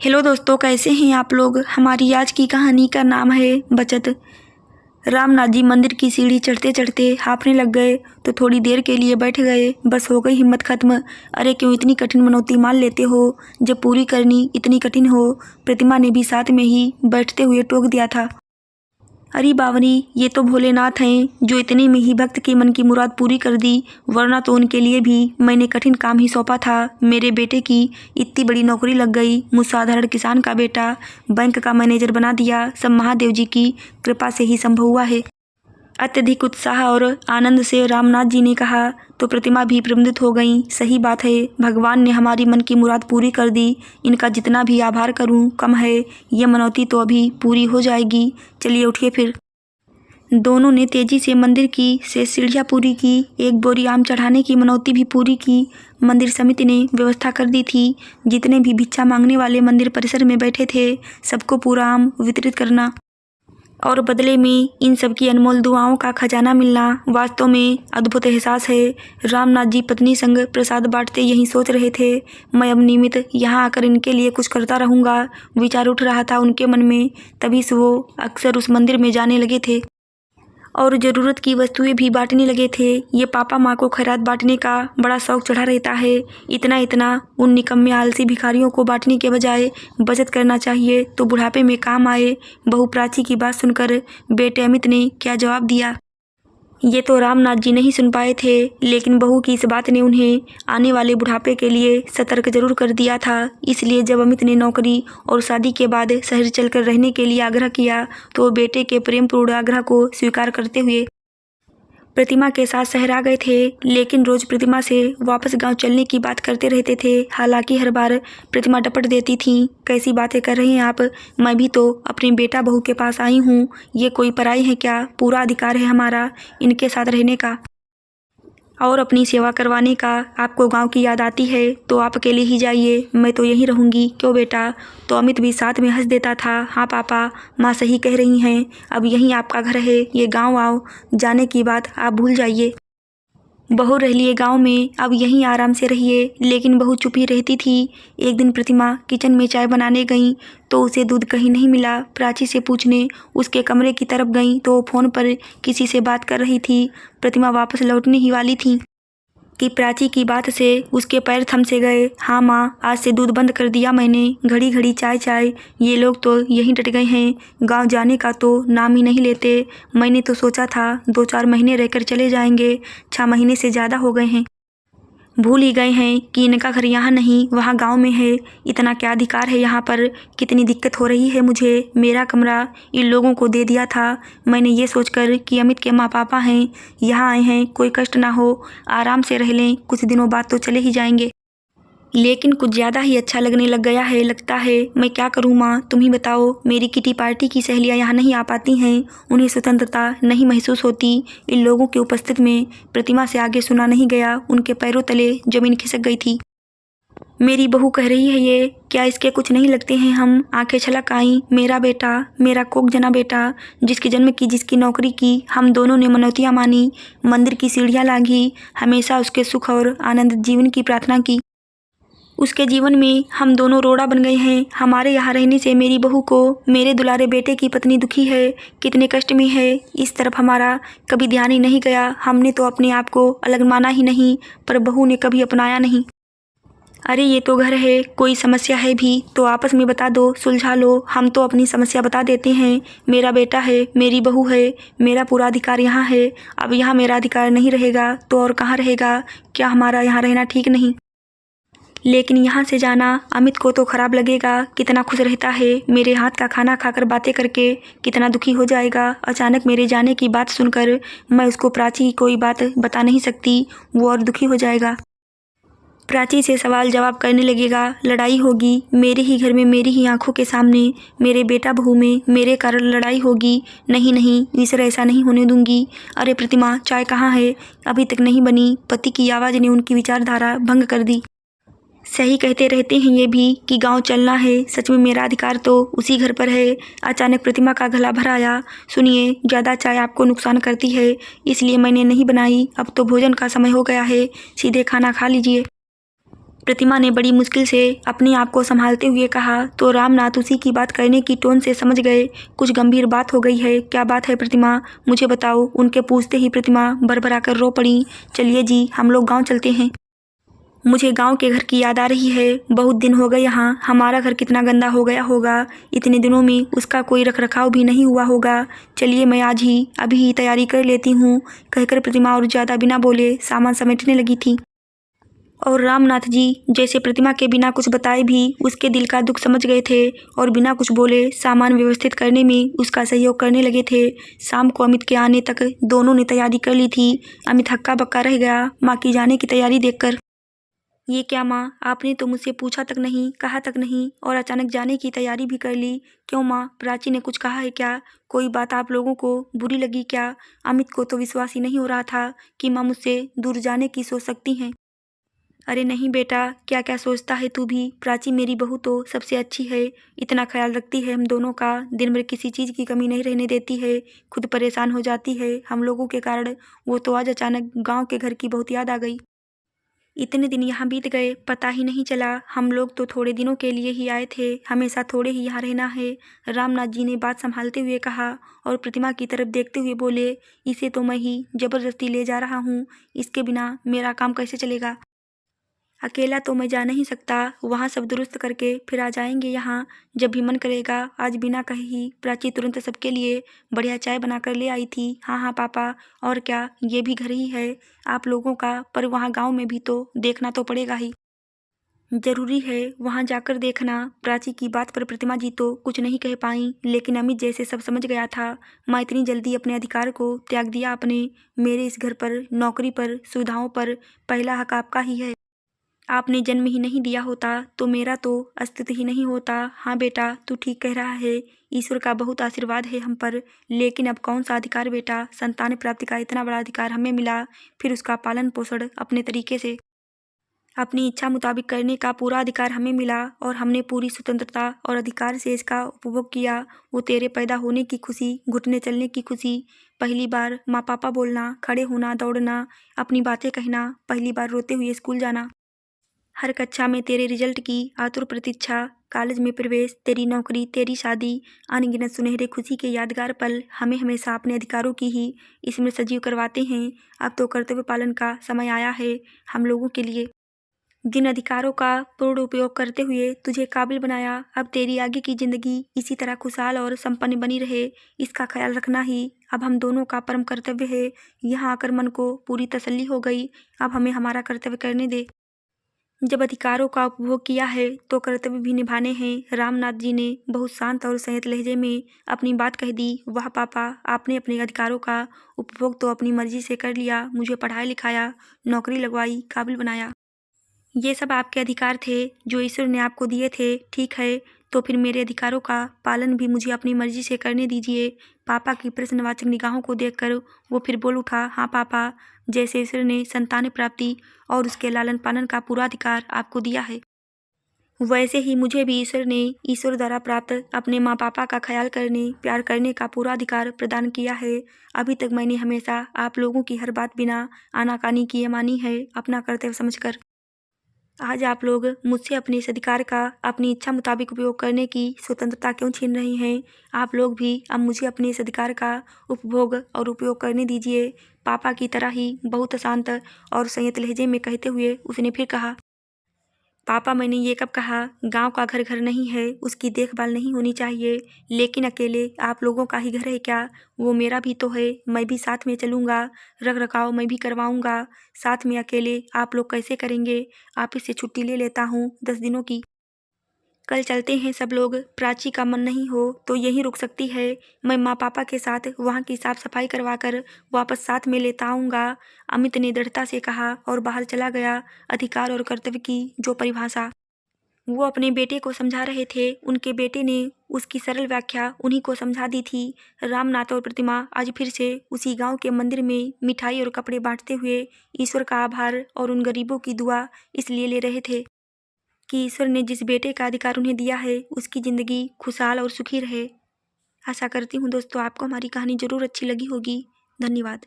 Hello दोस्तों, कैसे हैं आप लोग। हमारी आज की कहानी का नाम है बचत। रामनाथ जी मंदिर की सीढ़ी चढ़ते चढ़ते हांफने लग गए तो थोड़ी देर के लिए बैठ गए। बस हो गई हिम्मत खत्म। अरे क्यों इतनी कठिन मनौती मान लेते हो जब पूरी करनी इतनी कठिन हो। प्रतिमा ने भी साथ में ही बैठते हुए टोक दिया था। अरे बावरी, ये तो भोलेनाथ हैं जो इतने में ही भक्त के मन की मुराद पूरी कर दी, वरना तो उनके लिए भी मैंने कठिन काम ही सौंपा था। मेरे बेटे की इतनी बड़ी नौकरी लग गई, मुझ साधारण किसान का बेटा बैंक का मैनेजर बना दिया। सब महादेव जी की कृपा से ही संभव हुआ है। अत्यधिक उत्साह और आनंद से रामनाथ जी ने कहा तो प्रतिमा भी प्रमुदित हो गई। सही बात है, भगवान ने हमारी मन की मुराद पूरी कर दी। इनका जितना भी आभार करूं कम है। ये मनौती तो अभी पूरी हो जाएगी। चलिए उठिए फिर। दोनों ने तेजी से मंदिर की से सीढ़ियाँ पूरी की। एक बोरी आम चढ़ाने की मनौती भी पूरी की। मंदिर समिति ने व्यवस्था कर दी थी, जितने भी भिक्षा मांगने वाले मंदिर परिसर में बैठे थे सबको पूरा आम वितरित करना और बदले में इन सब की अनमोल दुआओं का खजाना मिलना वास्तव में अद्भुत एहसास है। रामनाथ जी पत्नी संग प्रसाद बांटते यही सोच रहे थे, मैं अब नियमित यहाँ आकर इनके लिए कुछ करता रहूँगा। विचार उठ रहा था उनके मन में। तभी से वो अक्सर उस मंदिर में जाने लगे थे और ज़रूरत की वस्तुएं भी बांटने लगे थे। ये पापा माँ को खैरात बांटने का बड़ा शौक चढ़ा रहता है। इतना इतना उन निकम्मे आलसी भिखारियों को बांटने के बजाय बचत करना चाहिए तो बुढ़ापे में काम आए। बहू प्राची की बात सुनकर बेटे अमित ने क्या जवाब दिया, ये तो रामनाथ जी नहीं सुन पाए थे, लेकिन बहू की इस बात ने उन्हें आने वाले बुढ़ापे के लिए सतर्क जरूर कर दिया था। इसलिए जब अमित ने नौकरी और शादी के बाद शहर चलकर रहने के लिए आग्रह किया तो वो बेटे के प्रेमपूर्ण आग्रह को स्वीकार करते हुए प्रतिमा के साथ शहर आ गए थे। लेकिन रोज प्रतिमा से वापस गांव चलने की बात करते रहते थे। हालांकि हर बार प्रतिमा डपट देती थी, कैसी बातें कर रही हैं आप, मैं भी तो अपने बेटा बहू के पास आई हूँ। ये कोई पराई है क्या, पूरा अधिकार है हमारा इनके साथ रहने का और अपनी सेवा करवाने का। आपको गांव की याद आती है तो आप अकेले ही जाइए, मैं तो यहीं रहूंगी। क्यों बेटा। तो अमित भी साथ में हंस देता था। हाँ पापा, माँ सही कह रही हैं, अब यहीं आपका घर है। ये गांव आओ जाने की बात आप भूल जाइए। बहू रह लिए गांव में, अब यहीं आराम से रहिए। लेकिन बहू चुप ही रहती थी। एक दिन प्रतिमा किचन में चाय बनाने गई तो उसे दूध कहीं नहीं मिला। प्राची से पूछने उसके कमरे की तरफ गई तो वो फ़ोन पर किसी से बात कर रही थी। प्रतिमा वापस लौटने ही वाली थी कि प्राची की बात से उसके पैर थम से गए। हाँ माँ, आज से दूध बंद कर दिया मैंने। घड़ी घड़ी चाय चाय, ये लोग तो यहीं डट गए हैं, गांव जाने का तो नाम ही नहीं लेते। मैंने तो सोचा था 2-4 महीने रहकर चले जाएंगे, 6 महीने से ज़्यादा हो गए हैं। भूल ही गए हैं कि इनका घर यहाँ नहीं वहाँ गांव में है। इतना क्या अधिकार है यहाँ पर, कितनी दिक्कत हो रही है मुझे। मेरा कमरा इन लोगों को दे दिया था मैंने ये सोचकर कि अमित के माँ पापा हैं, यहाँ आए हैं, कोई कष्ट ना हो, आराम से रह लें, कुछ दिनों बाद तो चले ही जाएंगे। लेकिन कुछ ज़्यादा ही अच्छा लगने लग गया है लगता है। मैं क्या करूँ माँ, तुम ही बताओ। मेरी किटी पार्टी की सहेलियाँ यहाँ नहीं आ पाती हैं, उन्हें स्वतंत्रता नहीं महसूस होती। इन लोगों की उपस्थिति में प्रतिमा से आगे सुना नहीं गया। उनके पैरों तले जमीन खिसक गई थी। मेरी बहू कह रही है ये, क्या इसके कुछ नहीं लगते हैं हम। आंखें छलक आईं। मेरा बेटा, मेरा कोक जना बेटा, जिसके जन्म की जिसकी नौकरी की हम दोनों ने मनौतियाँ मानी, मंदिर की सीढ़ियाँ लांघी, हमेशा उसके सुख और आनंद जीवन की प्रार्थना की। उसके जीवन में हम दोनों रोड़ा बन गए हैं। हमारे यहाँ रहने से मेरी बहू को, मेरे दुलारे बेटे की पत्नी दुखी है, कितने कष्ट में है, इस तरफ हमारा कभी ध्यान ही नहीं गया। हमने तो अपने आप को अलग माना ही नहीं, पर बहू ने कभी अपनाया नहीं। अरे ये तो घर है, कोई समस्या है भी तो आपस में बता दो, सुलझा लो। हम तो अपनी समस्या बता देते हैं। मेरा बेटा है, मेरी बहू है, मेरा पूरा अधिकार यहाँ है। अब यहाँ मेरा अधिकार नहीं रहेगा तो और कहाँ रहेगा। क्या हमारा यहाँ रहना ठीक नहीं? लेकिन यहाँ से जाना अमित को तो खराब लगेगा। कितना खुश रहता है मेरे हाथ का खाना खाकर बातें करके, कितना दुखी हो जाएगा अचानक मेरे जाने की बात सुनकर। मैं उसको प्राची की कोई बात बता नहीं सकती, वो और दुखी हो जाएगा। प्राची से सवाल जवाब करने लगेगा, लड़ाई होगी मेरे ही घर में, मेरी ही आंखों के सामने, मेरे बेटा बहू में मेरे कारण लड़ाई होगी। नहीं नहीं ईश्वर, ऐसा नहीं होने दूंगी। अरे प्रतिमा, चाय कहाँ है, अभी तक नहीं बनी। पति की आवाज़ ने उनकी विचारधारा भंग कर दी। सही कहते रहते हैं ये भी कि गांव चलना है। सच में मेरा अधिकार तो उसी घर पर है। अचानक प्रतिमा का गला भर आया। सुनिए, ज़्यादा चाय आपको नुकसान करती है, इसलिए मैंने नहीं बनाई। अब तो भोजन का समय हो गया है, सीधे खाना खा लीजिए। प्रतिमा ने बड़ी मुश्किल से अपने आप को संभालते हुए कहा। तो रामनाथ उसी की बात करने की टोन से समझ गए कुछ गंभीर बात हो गई है। क्या बात है प्रतिमा, मुझे बताओ। उनके पूछते ही प्रतिमा भरभरा कर रो पड़ी। चलिए जी, हम लोग गाँव चलते हैं। मुझे गांव के घर की याद आ रही है। बहुत दिन हो गए यहाँ। हमारा घर कितना गंदा हो गया होगा। इतने दिनों में उसका कोई रखरखाव भी नहीं हुआ होगा। चलिए मैं आज ही अभी ही तैयारी कर लेती हूँ, कहकर प्रतिमा और ज़्यादा बिना बोले सामान समेटने लगी थी। और रामनाथ जी जैसे प्रतिमा के बिना कुछ बताए भी उसके दिल का दुख समझ गए थे और बिना कुछ बोले सामान व्यवस्थित करने में उसका सहयोग करने लगे थे। शाम को अमित के आने तक दोनों ने तैयारी कर ली थी। अमित हक्का बक्का रह गया माँ की जाने की तैयारी देखकर। ये क्या माँ, आपने तो मुझसे पूछा तक नहीं, कहा तक नहीं और अचानक जाने की तैयारी भी कर ली। क्यों माँ, प्राची ने कुछ कहा है क्या? कोई बात आप लोगों को बुरी लगी क्या? अमित को तो विश्वास ही नहीं हो रहा था कि माँ मुझसे दूर जाने की सोच सकती हैं। अरे नहीं बेटा, क्या क्या सोचता है तू भी। प्राची मेरी बहू तो सबसे अच्छी है, इतना ख्याल रखती है हम दोनों का, दिन भर किसी चीज़ की कमी नहीं रहने देती है। खुद परेशान हो जाती है हम लोगों के कारण। वो तो आज अचानक गाँव के घर की बहुत याद आ गई। इतने दिन यहाँ बीत गए, पता ही नहीं चला। हम लोग तो थोड़े दिनों के लिए ही आए थे, हमेशा थोड़े ही यहाँ रहना है। रामनाथ जी ने बात संभालते हुए कहा और प्रतिमा की तरफ देखते हुए बोले, इसे तो मैं ही जबरदस्ती ले जा रहा हूँ, इसके बिना मेरा काम कैसे चलेगा। अकेला तो मैं जा नहीं सकता। वहाँ सब दुरुस्त करके फिर आ जाएंगे यहाँ जब भी मन करेगा। आज बिना कहे ही प्राची तुरंत सबके लिए बढ़िया चाय बनाकर ले आई थी। हाँ हाँ पापा, और क्या, ये भी घर ही है आप लोगों का, पर वहाँ गांव में भी तो देखना तो पड़ेगा ही। जरूरी है वहाँ जाकर देखना। प्राची की बात पर प्रतिमा जी तो कुछ नहीं कह पाई, लेकिन अमित जैसे सब समझ गया था। माँ इतनी जल्दी अपने अधिकार को त्याग दिया आपने। मेरे इस घर पर, नौकरी पर, सुविधाओं पर पहला हक आपका ही है। आपने जन्म ही नहीं दिया होता तो मेरा तो अस्तित्व ही नहीं होता। हाँ बेटा, तू ठीक कह रहा है, ईश्वर का बहुत आशीर्वाद है हम पर। लेकिन अब कौन सा अधिकार बेटा, संतान प्राप्ति का इतना बड़ा अधिकार हमें मिला, फिर उसका पालन पोषण अपने तरीके से अपनी इच्छा मुताबिक करने का पूरा अधिकार हमें मिला और हमने पूरी स्वतंत्रता और अधिकार से इसका उपभोग किया। वो तेरे पैदा होने की खुशी, घुटने चलने की खुशी, पहली बार माँ पापा बोलना, खड़े होना, दौड़ना, अपनी बातें कहना, पहली बार रोते हुए स्कूल जाना, हर कक्षा में तेरे रिजल्ट की आतुर प्रतीक्षा, कॉलेज में प्रवेश, तेरी नौकरी, तेरी शादी, अनगिनत सुनहरे खुशी के यादगार पल हमें हमेशा अपने अधिकारों की ही इसमें सजीव करवाते हैं। अब तो कर्तव्य पालन का समय आया है हम लोगों के लिए। जिन अधिकारों का पूर्ण उपयोग करते हुए तुझे काबिल बनाया, अब तेरी आगे की जिंदगी इसी तरह खुशहाल और संपन्न बनी रहे, इसका ख्याल रखना ही अब हम दोनों का परम कर्तव्य है। यहाँ आकर मन को पूरी तसल्ली हो गई। अब हमें हमारा कर्तव्य करने दे। जब अधिकारों का उपभोग किया है तो कर्तव्य भी निभाने हैं। रामनाथ जी ने बहुत शांत और संयत लहजे में अपनी बात कह दी। वाह पापा, आपने अपने अधिकारों का उपभोग तो अपनी मर्जी से कर लिया, मुझे पढ़ाया लिखाया, नौकरी लगवाई, काबिल बनाया। ये सब आपके अधिकार थे जो ईश्वर ने आपको दिए थे। ठीक है, तो फिर मेरे अधिकारों का पालन भी मुझे अपनी मर्जी से करने दीजिए। पापा की प्रश्नवाचक निगाहों को देखकर वो फिर बोल उठा, हाँ पापा, जैसे ईश्वर ने संतान प्राप्ति और उसके लालन पालन का पूरा अधिकार आपको दिया है, वैसे ही मुझे भी ईश्वर ने ईश्वर द्वारा प्राप्त अपने माँ पापा का ख्याल करने, प्यार करने का पूरा अधिकार प्रदान किया है। अभी तक मैंने हमेशा आप लोगों की हर बात बिना आनाकानी किए मानी है, अपना कर्तव्य समझकर। आज आप लोग मुझसे अपने इस अधिकार का अपनी इच्छा मुताबिक उपयोग करने की स्वतंत्रता क्यों छीन रहे हैं? आप लोग भी अब मुझे अपने इस अधिकार का उपभोग और उपयोग करने दीजिए। पापा की तरह ही बहुत शांत और संयत लहजे में कहते हुए उसने फिर कहा, पापा मैंने ये कब कहा? गांव का घर घर नहीं है, उसकी देखभाल नहीं होनी चाहिए, लेकिन अकेले आप लोगों का ही घर है क्या? वो मेरा भी तो है, मैं भी साथ में चलूँगा, रख रखाव मैं भी करवाऊँगा। साथ में अकेले आप लोग कैसे करेंगे? ऑफिस से छुट्टी ले लेता हूँ 10 दिनों की, कल चलते हैं सब लोग। प्राची का मन नहीं हो तो यहीं रुक सकती है, मैं माँ पापा के साथ वहाँ की साफ सफाई करवा कर वापस साथ में लेता आऊँगा, अमित ने दृढ़ता से कहा और बाहर चला गया। अधिकार और कर्तव्य की जो परिभाषा वो अपने बेटे को समझा रहे थे, उनके बेटे ने उसकी सरल व्याख्या उन्हीं को समझा दी थी। रामनाथ और प्रतिमा आज फिर से उसी गांव के मंदिर में मिठाई और कपड़े बांटते हुए ईश्वर का आभार और उन गरीबों की दुआ इसलिए ले रहे थे कि ईश्वर ने जिस बेटे का अधिकार उन्हें दिया है उसकी ज़िंदगी खुशहाल और सुखी रहे। आशा करती हूँ दोस्तों आपको हमारी कहानी ज़रूर अच्छी लगी होगी। धन्यवाद।